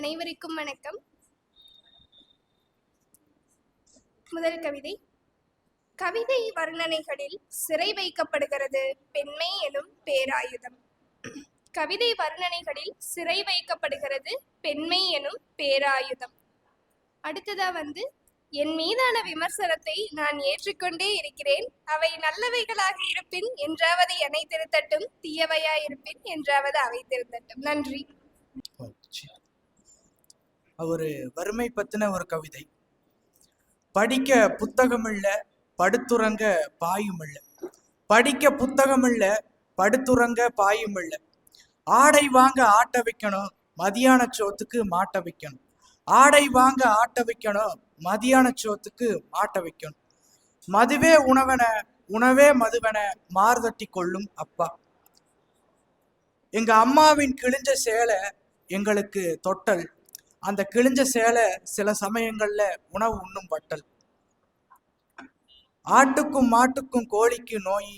அனைவருக்கும் வணக்கம். முதல் கவிதை. கவிதை வர்ணனைகளில் சிறை வைக்கப்படுகிறது பெண்மை எனும் பேராயுதம். கவிதை வர்ணனைகளில் சிறை வைக்கப்படுகிறது பெண்மை எனும் பேராயுதம். அடுத்ததா என் மீதான விமர்சனத்தை நான் ஏற்றுக்கொண்டே இருக்கிறேன். அவை நல்லவைகளாக இருப்பின் என்றாவது என்னை திருத்தட்டும், தீயவையா இருப்பின் என்றாவது அவை திருத்தட்டும். நன்றி. ஒரு வறுமை பத்தின ஒரு கவிதை. படிக்க புத்தகம் இல்ல, படுத்துறங்க பாயும் இல்ல. படிக்க புத்தகம் இல்ல, படுத்துறங்க பாயும் இல்ல. ஆடை வாங்க ஆட்ட வைக்கணும், மதியான சோத்துக்கு மாட்ட வைக்கணும். ஆடை வாங்க ஆட்ட வைக்கணும், மதியான சோத்துக்கு மாட்ட வைக்கணும். மதுவே உணவென, உணவே மதுவென மார்தட்டி கொள்ளும் அப்பா. எங்க அம்மாவின் கிழிஞ்ச சேலை எங்களுக்கு தொட்டல். அந்த கிழிஞ்ச சேலை சில சமயங்கள்ல உணவு உண்ணும் வட்டல். ஆட்டுக்கும் மாட்டுக்கும் கோழிக்கும் நோய்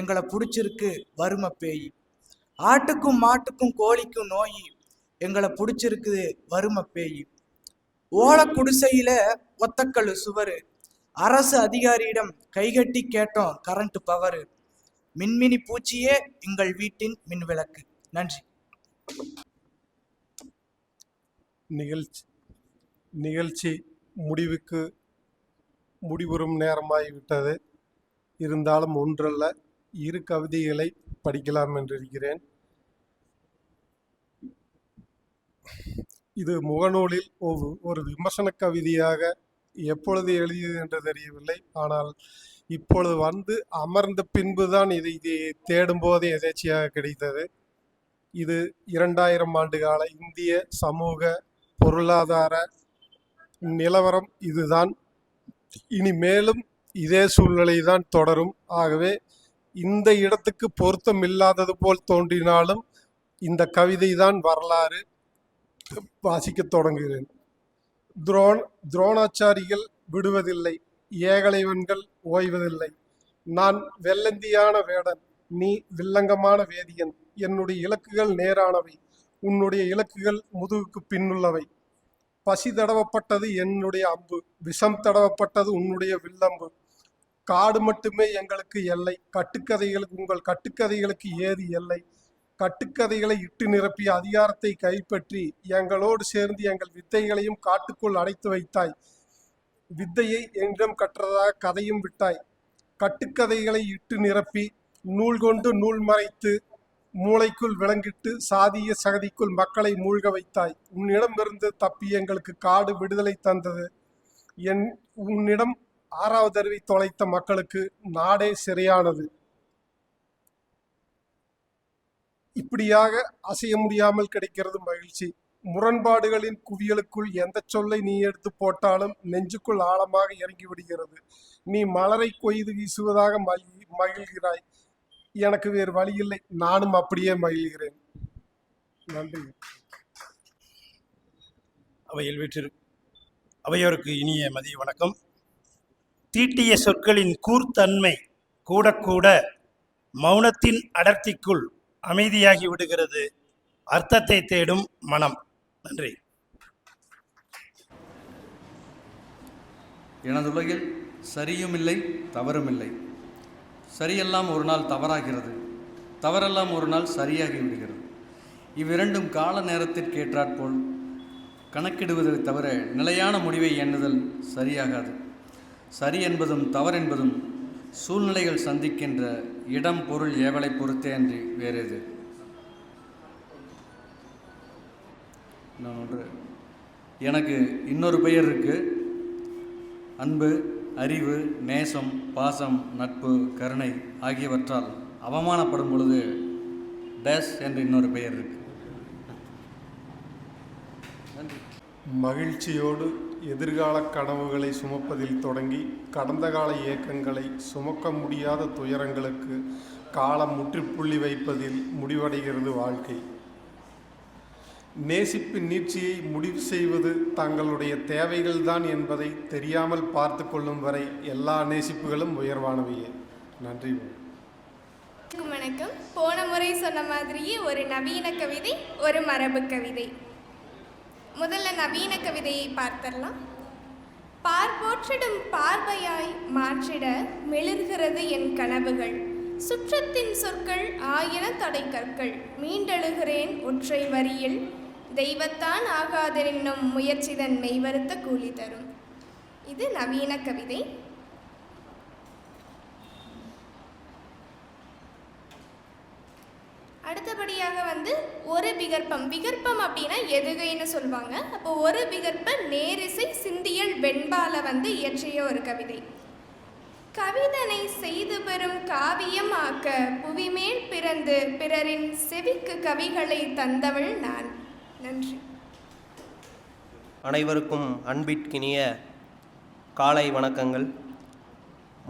எங்களை பிடிச்சிருக்கு வறுமை பேய். ஆட்டுக்கும் மாட்டுக்கும் கோழிக்கும் நோய் எங்களை பிடிச்சிருக்குது வறுமை பேய். ஓலை குடிசையில ஒத்தக்கல்லு சுவரு. அரசு அதிகாரியிடம் கைகட்டி கேட்டோம் கரண்ட் பவரு. மின்மினி பூச்சியே எங்கள் வீட்டின் மின்விளக்கு. நன்றி. நிகழ்ச்சி முடிவுறும் நேரமாகிவிட்டது. இருந்தாலும் ஒன்றல்ல 2 கவிதைகளை படிக்கலாம் என்றிருக்கிறேன். இது முகநூலில் ஒரு விமர்சன கவிதையாக எப்பொழுது எழுதியது என்று தெரியவில்லை. ஆனால் இப்பொழுது அமர்ந்த பின்புதான் இதை தேடும் போது எதேச்சியாக கிடைத்தது. இது 2000 ஆண்டு கால இந்திய சமூக பொருளாதார நிலவரம் இதுதான். இனி மேலும் இதே சூழ்நிலை தான் தொடரும். ஆகவே இந்த இடத்துக்கு பொருத்தம் இல்லாதது போல் தோன்றினாலும் இந்த கவிதை தான் வரலாறு. வாசிக்க தொடங்குகிறேன். துரோணாச்சாரிகள் விடுவதில்லை, ஏகலைவன்கள் ஓய்வதில்லை. நான் வெள்ளந்தியான வேடன், நீ வில்லங்கமான வேதியன். என்னுடைய இலக்குகள் நேரானவை, உன்னுடைய இலக்குகள் முதுகுக்கு பின்னுள்ளவை. பசி தடவப்பட்டது என்னுடைய அம்பு, விஷம் தடவப்பட்டது உன்னுடைய வில்லம்பு. காடு மட்டுமே எங்களுக்கு எல்லை, கட்டுக்கதைகளுக்கு உங்கள் கட்டுக்கதைகளுக்கு ஏது எல்லை? கட்டுக்கதைகளை இட்டு நிரப்பிய அதிகாரத்தை கைப்பற்றி எங்களோடு சேர்ந்து எங்கள் வித்தைகளையும் காட்டுக்குள் அடைத்து வைத்தாய். வித்தையை எங்களிடம் கற்றதாக கதையும் விட்டாய். கட்டுக்கதைகளை இட்டு நிரப்பி நூல் கொண்டு நூல் மறைத்து மூளைக்குள் விளங்கிட்டு சாதிய சகதிக்குள் மக்களை மூழ்க வைத்தாய். உன்னிடமிருந்து தப்பி எங்களுக்கு காடு விடுதலை தந்தது. உன்னிடம் 6வது அறிவை தொலைத்த மக்களுக்கு நாடே சிறையானது. இப்படியாக அசைய முடியாமல் கிடைக்கிறது மகிழ்ச்சி. முரண்பாடுகளின் குவியலுக்குள் எந்த சொல்லை நீ எடுத்து போட்டாலும் நெஞ்சுக்குள் ஆழமாக இறங்கி விடுகிறது. நீ மலரை கொய்து வீசுவதாக மகிழ்கிறாய். எனக்கு வேறு வழி இல்லை, நானும் அப்படியே மகிழ்கிறேன். நன்றி. அவையில் அவையோருக்கு இனிய மதிய வணக்கம். தீட்டிய சொற்களின் கூர்த்தன்மை கூட கூட மௌனத்தின் அடர்த்திக்குள் அமைதியாகி விடுகிறது அர்த்தத்தை தேடும் மனம். நன்றி. எனது உலகில் சரியும் இல்லை, தவறும் இல்லை. சரியெல்லாம் ஒரு நாள் தவறாகிறது, தவறெல்லாம் ஒரு நாள் சரியாகி விடுகிறது. இவ்விரண்டும் கால நேரத்திற்கேற்றாற்போல் கணக்கிடுவதை தவிர நிலையான முடிவை எண்ணுதல் சரியாகாது. சரி என்பதும் தவறென்பதும் சூழ்நிலைகள் சந்திக்கின்ற இடம் பொருள் ஏவலை பொறுத்தே அன்றி வேறேது. இன்னொன்று, எனக்கு இன்னொரு பெயர் இருக்கு. அன்பு, அறிவு, நேசம், பாசம், நட்பு, கருணை ஆகியவற்றால் அவமானப்படும் பொழுது டேஸ் என்று இன்னொரு பெயர் இருக்கு. மகிழ்ச்சியோடு எதிர்கால கனவுகளை சுமப்பதில் தொடங்கி கடந்த கால இயக்கங்களை சுமக்க முடியாத துயரங்களுக்கு காலம் முற்றுப்புள்ளி வைப்பதில் முடிவடைகிறது வாழ்க்கை. நேசிப்பின் நீட்சியை முடிவு செய்வது தங்களுடைய தேவைகள்தான் என்பதை தெரியாமல் பார்த்து கொள்ளும் வரை எல்லா நேசிப்புகளும் உயர்வானவையே. நன்றி. வணக்கம். போன முறை சொன்ன மாதிரியே ஒரு நவீன கவிதை, ஒரு மரபு கவிதை. முதல்ல நவீன கவிதையை பார்த்தரலாம். பார்போற்றிடும் பார்வையாய் மாற்றிட மிளிர்கிறது என் கனவுகள். சுற்றத்தின் சொற்கள் 1000 தடைக்கற்கள். மீண்டெழுகிறேன் ஒற்றை வரியில். தெய்வத்தான் ஆகாதென்னும் முயற்சிதன் மெய்வருத்த கூலி தரும். இது நவீன கவிதை. அடுத்தபடியாக ஒரு விகற்பம். விகற்பம் அப்படின்னா எதுகைன்னு சொல்லுவாங்க. அப்போ ஒரு விகற்ப நேரிசை சிந்தியல் வெண்பால இயற்றிய ஒரு கவிதை. கவிதனை செய்து பெறும் காவியம் ஆக்க புவிமேல் பிறந்து பிறரின் செவிக்கு கவிகளை தந்தவள் நான். நன்றி. அனைவருக்கும் அன்பிற்கினிய காலை வணக்கங்கள்.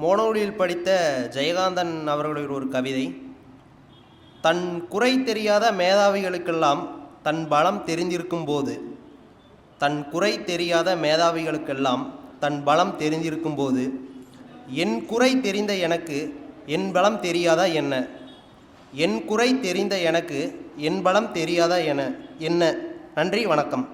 மோனோலில் படித்த ஜெயகாந்தன் அவர்களுடைய ஒரு கவிதை. தன் குறை தெரியாத மேதாவிகளுக்கெல்லாம் தன் பலம் தெரிந்திருக்கும் போது, தன் குறை தெரியாத மேதாவிகளுக்கெல்லாம் தன் பலம் தெரிந்திருக்கும் போது, என் குறை தெரிந்த எனக்கு என் பலம் தெரியாதா என்ன? என் குறை தெரிந்த எனக்கு என் பலம் தெரியாதா என்ன? நன்றி, வணக்கம்.